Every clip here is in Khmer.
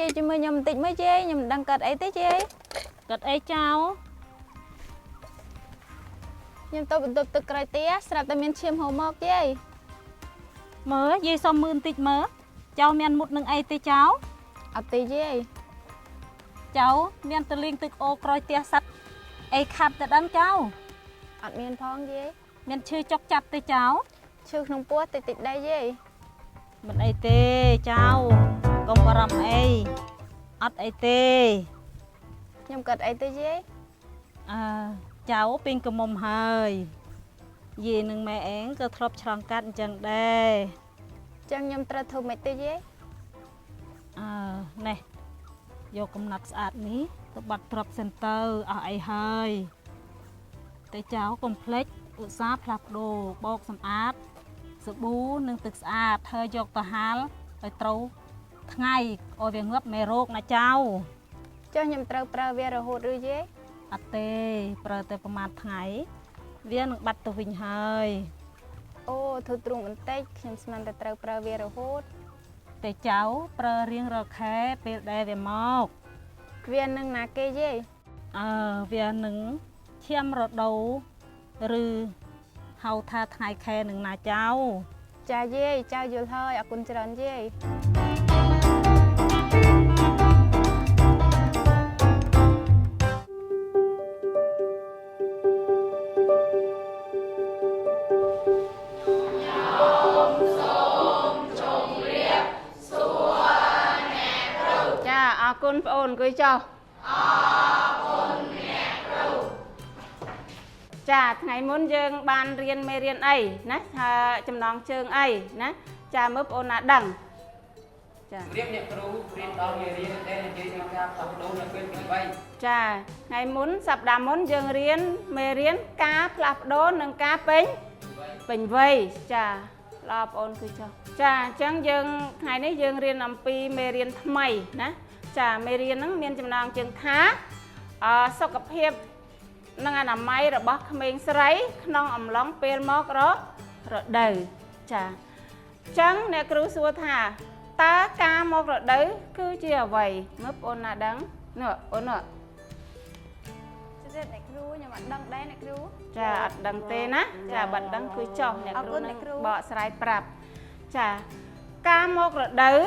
chia cho mình nhầm tịnh mới chê nhầm đăng cật ấy tới chê cật ấy cháu nhầm tôi bị tụt cực rồi tía sạp ta miên chiêm hồ mọc chê mớ dây xóm mươn tịt mớ cháu miên một nâng ấy tới cháu ở tí chê cháu miên tự liên tự ô coi tia sắt ấy khát tự đăng cháu ở miên phong chê miên chưa chọc chặt tới cháu chưa không bố tịt tịt đây chê mình ấy tê cháu công bà rằm ấy ắt ấy tê nhầm cật ấy tới chê cháu pin cầm mồm hơi gì nâng mẹ én cơ thọp tròn cắt chẳng đây chẳng nhầm tra thù mẹ tới chê nè vô công nắp sạch ní tôi bật trọc center ở ấy hơi tới cháu complex ụt giáp lạp đồ bọc xâm át sự bú nâng thực sạch hơi dọc tòa hál rồi trâu ngày ở việc ngấp mẹ rốt nè cháu cho nhầm tra pra về rồi hốt rồi chê tê pra têประมาณថ្ងៃវានឹងបាត់ទៅវិញហើយ អូធ្វើទ្រូងបន្តិចខ្ញុំស្មានតែត្រូវប្រើវារហូត តែចៅប្រើរៀងរាល់ខែពេលដែលវាមក វានឹងណាគេយេ វានឹងឈាមរដូវឬហៅថាថ្ងៃខែនឹងណាចៅ ចាយេចៅយល់ហើយអរគុណច្រើនយេអរគុណបងអូនអង្គុយចុះអរគុណអ្នកគ្រូចាថ្ងៃមុនយើងបានរៀនមេរៀនអីណាថាចំណងជើងអីណាចាមើលបងអូនណាដឹងចារៀបអ្នកគ្រូរៀនដល់មេរៀនដែលនិយាយពីការផ្លាស់ប្ដូរនៅពេលទី3ចាថ្ងៃមុនសប្តាហ៍មុនយើងរៀនមេរៀនការផ្លាស់ប្ដូរនិងការពេញវ័យចាល្អបងអូនគឺចុះចាអញ្ចឹងយើងថ្ងៃនេះយើងរៀនអំពីមេរៀនថ្មីណាចាមេរៀនហ្នឹងមានចំណងជើងថាសុខភាពនិងអនាម័យរបស់ក្មេងស្រីក្នុងអំឡុងពេលមករដូវចាអញ្ចឹងអ្នកគ្រូសួរថាតើការមករដូវគឺជាអ្វីមើលបងអូនណាដឹងនោះអូននោះអ្នកគ្រូខ្ញុំអត់ដឹងដែរអ្នកគ្រូចាអត់ដឹងទេណាចាបាត់ដឹងគឺចុះអ្នកគ្រូនឹងបកស្រាយប្រាប់ចាការមករដូវ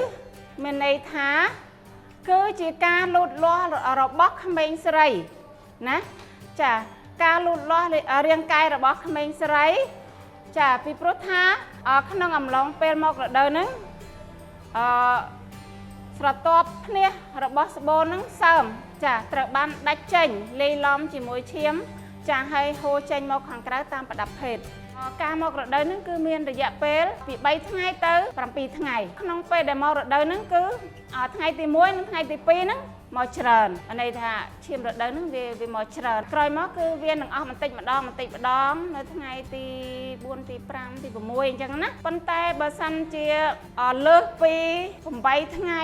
មានន័យថាគឺជាការលូតលាស់របស់ក្មេងស្រីណាចាការលូតលាស់រាងកាយរបស់ក្មេងស្រីចាពីព្រោះថាក្នុងអំឡុងពេលមករដូវហ្នឹងស្រទាប់ភ្នេះរបស់ស្បូនហ្នឹងសើមចាត្រូវបានដាច់ចេញលាយឡំជាមួយឈាមចាហើយហូរចេញមកខាងក្រៅតាមប្រដាប់ភេទការមករដូវហ្នឹងគឺមានរយៈពេលពី3ថ្ងៃទៅ7ថ្ងៃក្នុងពេលដែលមករដូវហ្នឹងគឺថ្ងៃទី1និងថ្ងៃទី2ហ្នឹងមកច្រើនន័យថាឈាមរដូវហ្នឹងវាមកច្រើនក្រោយមកគឺវានឹងអស់បន្តិចម្ដងនៅថ្ងៃទី4ទី5ទី6អញ្ចឹងណាប៉ុន្តែបើសិនជាលើសពី8ថ្ងៃ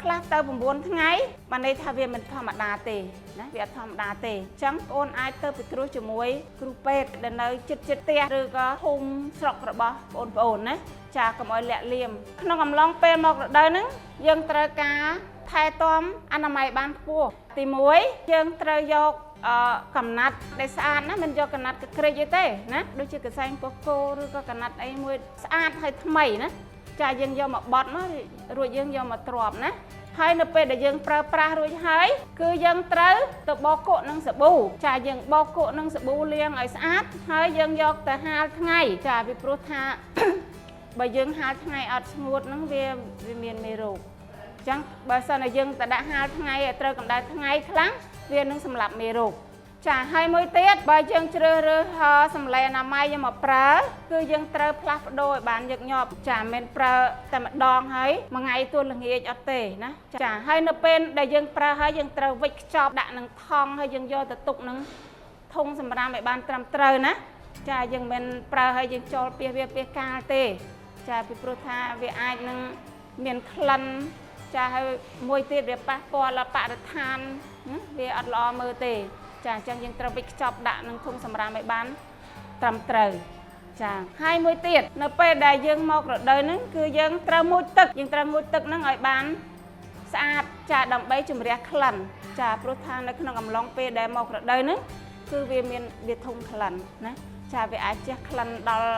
ខ្លះទៅ9ថ្ងៃបានន័យថាវាមិនធម្មតាទេណាវាអត់ធម្មតាទេអញ្ចឹងបងអូនអាចទៅពិគ្រោះជាមួយគ្រូពេទ្យដែលនៅជិតផ្ទះឬក៏ភូមិស្រុករបស់បងប្អូនណាចាកុំឲ្យលាក់លៀមក្នុងអំឡុងពេលមករដូវហ្នឹងយើងត្រូវការថែទាំអនាម័យបានខ្ពស់ទី1យើងត្រូវយកកំណាត់ដែលស្អាតណាមិនយកកំណាត់កក្រិចទេណាដូចជាកសែងពោះគោឬក៏កំណាត់អីមួយស្អាតហើយថ្មីណាចាយើងយកមកបត់មករួចយើងយកមកទ្រាប់ណាហើយនៅពេលដែលយើងប្រើប្រាស់រួចហើយគឺយើងត្រូវទៅបោកគក់នឹងសាប៊ូចាយើងបោកគក់នឹងសាប៊ូលាងឲ្យស្អាតហើយយើងយកទៅហាលថ្ងៃចាពីព្រោះថាបើយើងហាលថ្ងៃអត់ស្ងួតហ្នឹងវាមានមេរោគអញ្ចឹងបើសិនតែយើងទៅដាក់ហាលថ្ងៃឲ្យត្រូវកម្ដៅថ្ងៃខ្លាំងវានឹងសម្លាប់មេរោគចាហើយមួយទៀតបើយើងជ្រើសរើសសម្លេងអនាម័យយកមកប្រើគឺយើងត្រូវផ្លាស់ប្ដូរឲ្យបានញឹកញាប់ចាមិនប្រើតែម្ដងហើយមួយថ្ងៃទល់ល្ងាចអត់ទេណាចាហើយនៅពេលដែលយើងប្រើហើយយើងត្រូវវិចខ្ចប់ដាក់នឹងថង់ហើយយើងយកទៅទុកនឹងធុងសម្រាមឲ្យបានត្រឹមត្រូវណាចាយើងមិនប្រើហើយយើងចូលពីវាកាលទេចាពីព្រោះថាវាអាចនឹងមានក្លិនចាហើយមួយទៀតវាប៉ះពាល់ដល់បរិស្ថានវាអត់ល្អមើលទេចាអញ្ចឹងយើងត្រូវវិចខ្ចប់ដាក់នឹងធុងសម្រាមឲ្យបានត្រឹមត្រូវចាហើយមួយទៀតនៅពេលដែលយើងមករដូវហ្នឹងគឺយើងត្រូវងូតទឹកហ្នឹងឲ្យបាន ស្អាតចាដើម្បីជំរះក្លិនចាព្រោះថានៅក្នុងអំឡុងពេលដែលមករដូវហ្នឹងគឺវាធំក្លិនណាចាវាអាចជះក្លិនដល់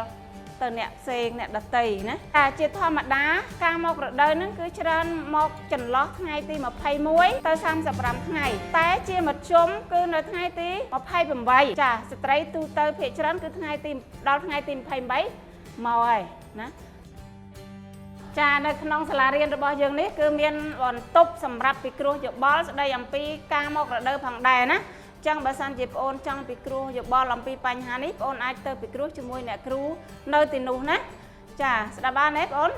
ទៅអ្នកផ្សេងអ្នកដទៃណាតែជាធម្មតាការមករដូវហ្នឹងគឺច្រើនមកចន្លោះថ្ងៃទី21ទៅ35ថ្ងៃតែជាមធ្យមគឺនៅថ្ងៃទី28ចាស្ត្រីទូទៅភាគច្រើនគឺដល់ថ្ងៃទី28មកហើយណាចានៅក្នុងសាលារៀនរបស់យើងនេះគឺមានបន្ទប់សម្រាប់ពិគ្រោះយោបល់ស្ដីអំពីការមករដូវផងដែរណាចឹងបើសិនជាបងអូនចង់ពិគ្រោះយោបល់អំពីបញ្ហានេះបងអូនអាចទៅពិគ្រោះជាមួយអ្នកគ្រូនៅទីនោះណាចាស្ដាប់បានទេបងអូន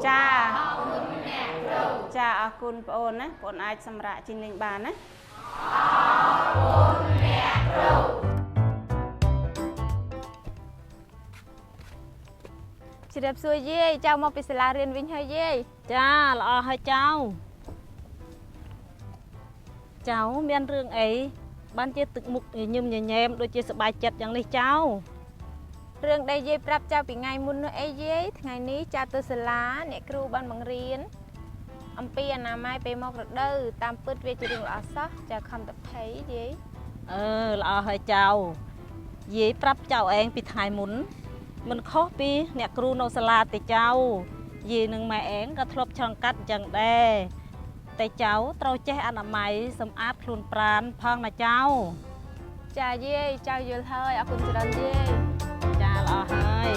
ចាអ្នកគ្រូចាអរគុណបងអូនណាបងអូនអាចសម្រាប់ជិះលេងបានណាអរគុណអ្នកគ្រូជម្រាបសួរយាយចៅមកពីសាលារៀនវិញហើយយាយចាល្អហើយចៅមានរឿងអីបានជាទឹកមុខញឹមញញែមដូចជាសប្បាយចិត្តយ៉ាងនេះចៅរឿងដែលយាយប្រាប់ចៅពីថ្ងៃមុននោះអីយាយថ្ងៃនេះចៅទៅសាលាអ្នកគ្រូបានបង្រៀនអំពីអនាម័យពេលមករដូវតាមពិតវាជារឿងល្អសោះចៅខំតភ័យយាយល្អហើយចៅយាយប្រាប់ចៅឯងពីថ្ងៃមុនមិនខុសពីអ្នកគ្រូនៅសាលាទេចៅយាយនិងម៉ែឯងក៏ធ្លាប់ឆ្លងកាត់អញ្ចឹងដែរតែចៅត្រូវចេះអនាម័យសម្អាតខ្លួនប្រាណផងណាចៅចាយាយចៅយល់ហើយអរគុណច្រើនយាយចាល្អហើយ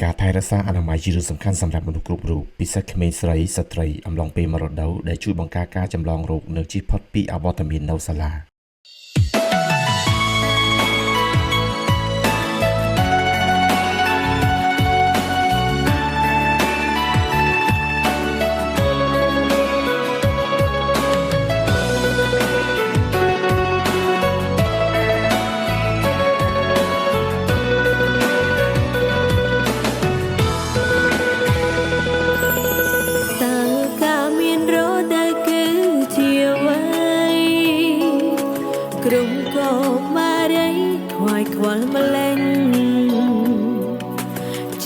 ការថែរក្សាអនាម័យជារឿងសំខាន់សម្រាប់មនុស្សគ្រប់រូបពិសេសក្មេងស្រីស្ត្រីអំឡុងពេលមករដូវដែលជួយបង្ការការចម្លងរោគនិងជៀសផុតពីអវត្តមាននៅសាលា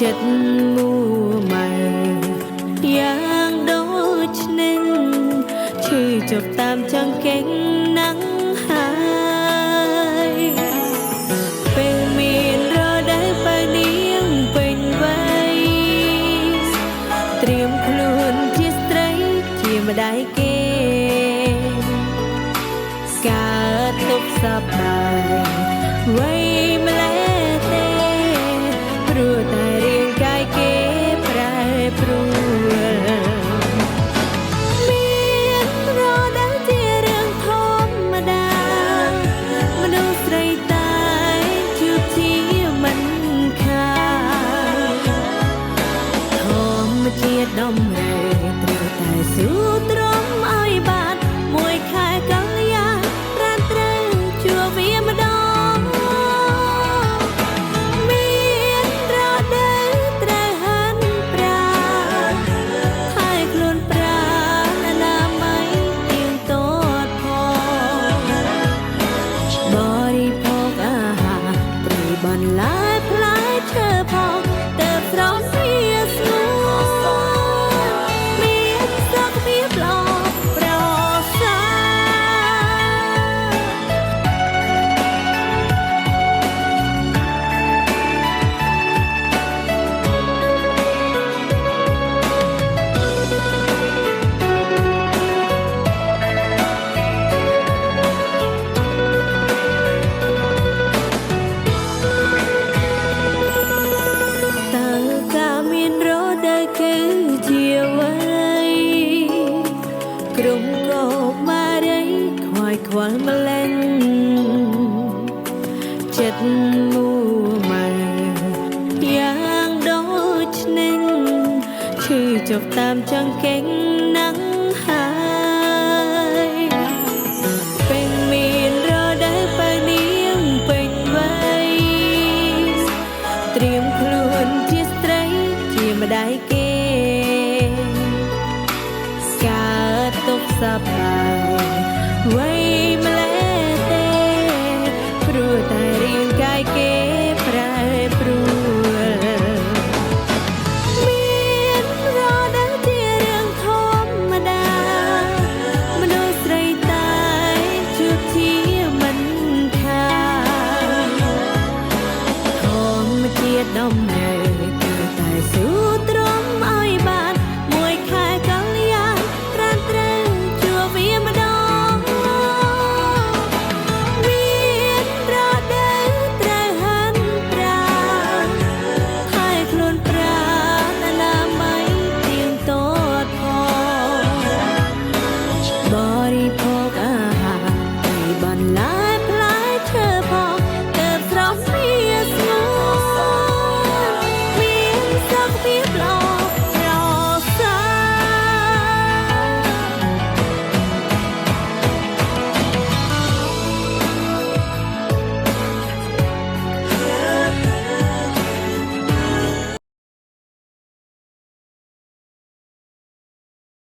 ចិត្តមួម៉ៅយ៉ាងដូចនឹងឈឺចុកតាមចង្កេងណាំងហើយពេលមានរដូវបើនាងពេញវ័យត្រៀមខ្លួនជាស្ត្រីជាម្ដាយគេកើតទុកសប្បាយវ័យម្លេះព្រោះតែរាងកាយគេប្រែប្រួលមានរដូវជារឿងធម្មតាមនុស្សស្រីតែជួបជាមិនខានធម្មជាតិដំរីត្រូវតែស៊ូទ្រាំឲ្យបានមួយខែកលយាប្រានត្រូវជួបវាម្ដងខ្វល់ម្លេះចិត្តមួម៉ៅយ៉ាងដូចនឹងឈឺចុកតាមចង្កេងណាំងហើយពេលមានរដូវបើនាងពេញវ័យត្រៀមខ្លួនជាស្ត្រីជាម្ដាយគេកើតទុកសប្បាយ